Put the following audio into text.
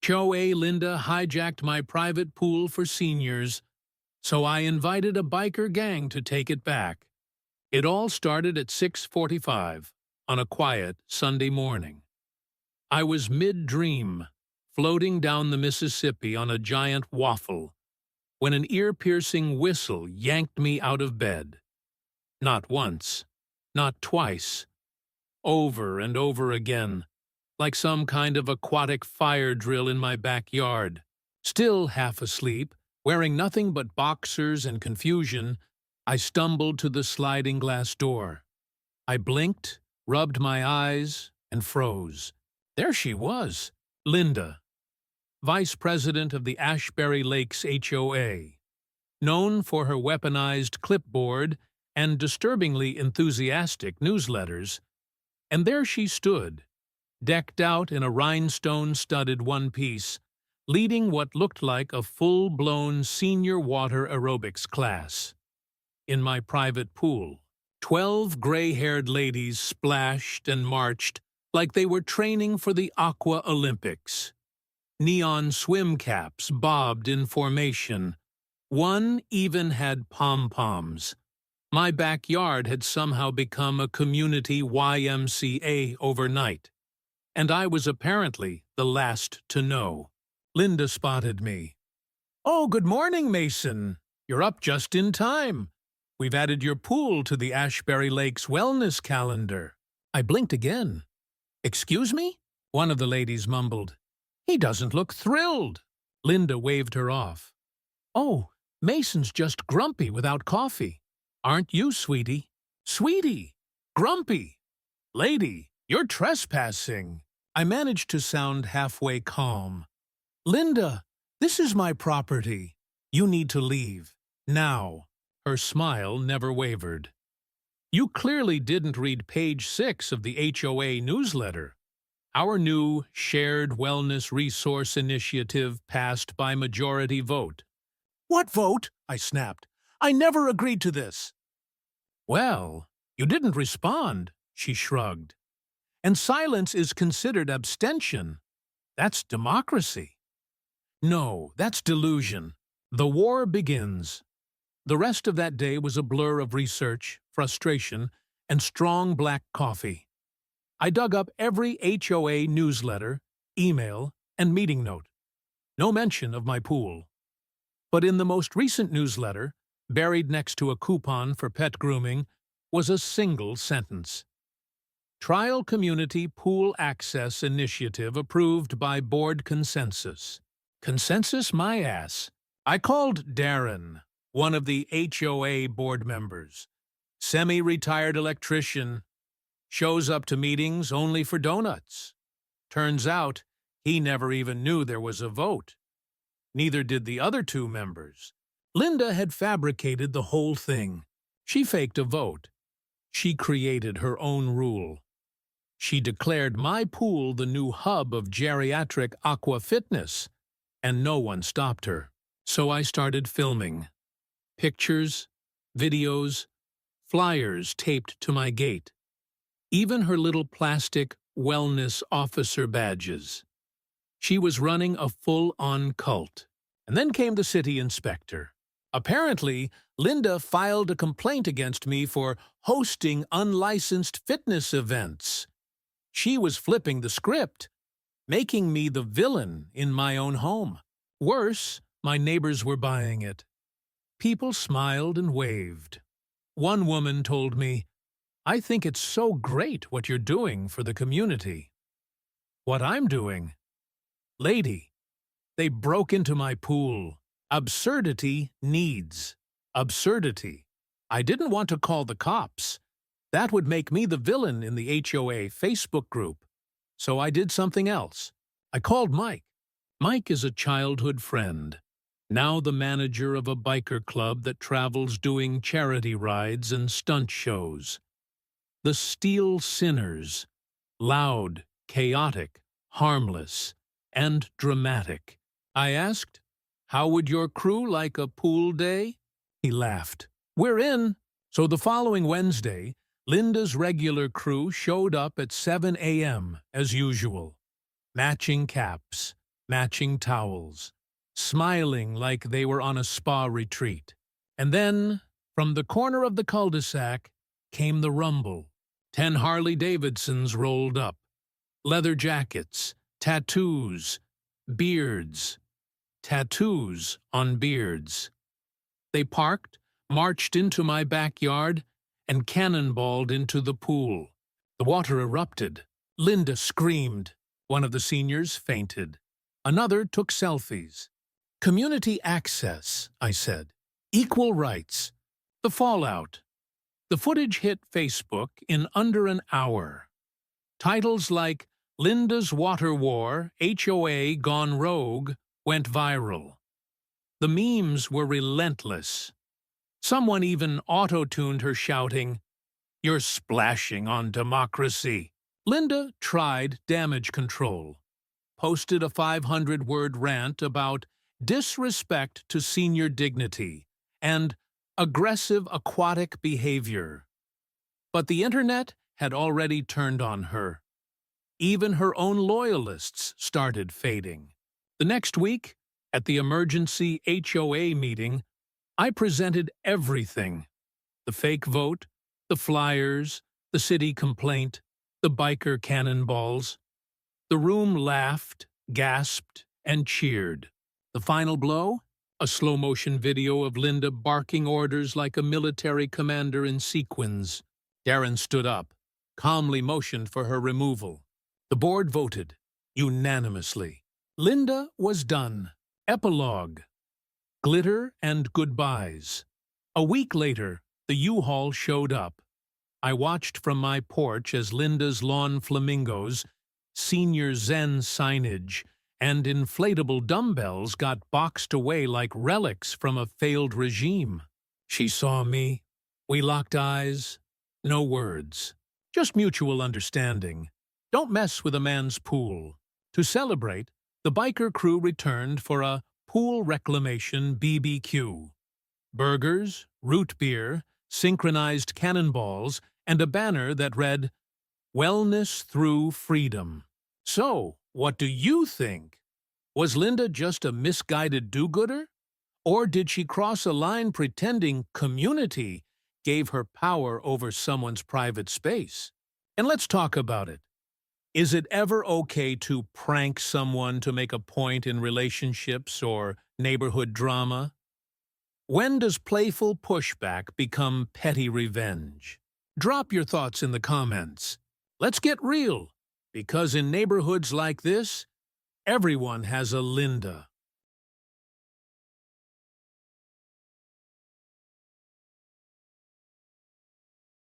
HOA Linda hijacked my private pool for seniors, so I invited a biker gang to take it back. It all started at 6:45 on a quiet Sunday morning. I was mid-dream, floating down the Mississippi on a giant waffle, when an ear-piercing whistle yanked me out of bed. Not once, not twice, over and over again, like some kind of aquatic fire drill in my backyard. Still half asleep, wearing nothing but boxers and confusion, I stumbled to the sliding glass door. I blinked, rubbed my eyes, and froze. There she was, Linda, Vice President of the Ashbury Lakes HOA, known for her weaponized clipboard and disturbingly enthusiastic newsletters. And there she stood, decked out in a rhinestone-studded one-piece, leading what looked like a full-blown senior water aerobics class. In my private pool, 12 gray-haired ladies splashed and marched like they were training for the Aqua Olympics. Neon swim caps bobbed in formation. One even had pom-poms. My backyard had somehow become a community YMCA overnight, and I was apparently the last to know. Linda spotted me. "Oh, good morning, Mason. You're up just in time. We've added your pool to the Ashbury Lakes wellness calendar." I blinked again. "Excuse me?" One of the ladies mumbled. "He doesn't look thrilled." Linda waved her off. "Oh, Mason's just grumpy without coffee. Aren't you, sweetie?" "Sweetie! Grumpy! Lady, you're trespassing." I managed to sound halfway calm. "Linda, this is my property. You need to leave. Now." Her smile never wavered. "You clearly didn't read page 6 of the HOA newsletter. Our new Shared Wellness Resource Initiative passed by majority vote." "What vote?" I snapped. "I never agreed to this." "Well, you didn't respond," she shrugged. "And silence is considered abstention. That's democracy." "No, that's delusion. The war begins." The rest of that day was a blur of research, frustration, and strong black coffee. I dug up every HOA newsletter, email, and meeting note. No mention of my pool. But in the most recent newsletter, buried next to a coupon for pet grooming, was a single sentence. "Trial Community Pool Access Initiative approved by board consensus." Consensus my ass. I called Darren, one of the HOA board members. Semi-retired electrician. Shows up to meetings only for donuts. Turns out, he never even knew there was a vote. Neither did the other two members. Linda had fabricated the whole thing. She faked a vote. She created her own rule. She declared my pool the new hub of geriatric aqua fitness, and no one stopped her. So I started filming. Pictures, videos, flyers taped to my gate. Even her little plastic wellness officer badges. She was running a full-on cult. And then came the city inspector. Apparently, Linda filed a complaint against me for hosting unlicensed fitness events. She was flipping the script, making me the villain in my own home. Worse, my neighbors were buying it. People smiled and waved. One woman told me, "I think it's so great what you're doing for the community." What I'm doing? Lady, they broke into my pool. Absurdity needs absurdity. I didn't want to call the cops. That would make me the villain in the HOA Facebook group. So I did something else. I called Mike. Mike is a childhood friend, now the manager of a biker club that travels doing charity rides and stunt shows. The Steel Sinners. Loud, chaotic, harmless, and dramatic. I asked, "How would your crew like a pool day?" He laughed. "We're in." So the following Wednesday, Linda's regular crew showed up at 7 a.m. as usual. Matching caps, matching towels, smiling like they were on a spa retreat. And then, from the corner of the cul-de-sac, came the rumble. 10 Harley-Davidsons rolled up. Leather jackets, tattoos, beards. Tattoos on beards. They parked, marched into my backyard, and cannonballed into the pool. The water erupted. Linda screamed. One of the seniors fainted. Another took selfies. Community access, I said. Equal rights. The fallout. The footage hit Facebook in under an hour. Titles like Linda's Water War, HOA Gone Rogue went viral. The memes were relentless. Someone even auto-tuned her shouting, "You're splashing on democracy." Linda tried damage control, posted a 500-word rant about disrespect to senior dignity and aggressive aquatic behavior. But the internet had already turned on her. Even her own loyalists started fading. The next week, at the emergency HOA meeting, I presented everything: the fake vote, the flyers, the city complaint, the biker cannonballs. The room laughed, gasped, and cheered. The final blow? A slow-motion video of Linda barking orders like a military commander in sequins. Darren stood up, calmly motioned for her removal. The board voted, unanimously. Linda was done. Epilogue. Glitter and goodbyes. A week later, the U-Haul showed up. I watched from my porch as Linda's lawn flamingos, senior Zen signage, and inflatable dumbbells got boxed away like relics from a failed regime. She saw me. We locked eyes. No words. Just mutual understanding. Don't mess with a man's pool. To celebrate, the biker crew returned for a pool reclamation BBQ. Burgers, root beer, synchronized cannonballs, and a banner that read, "Wellness through freedom." So, what do you think? Was Linda just a misguided do-gooder? Or did she cross a line pretending community gave her power over someone's private space? And let's talk about it. Is it ever okay to prank someone to make a point in relationships or neighborhood drama? When does playful pushback become petty revenge? Drop your thoughts in the comments. Let's get real, because in neighborhoods like this, everyone has a Linda.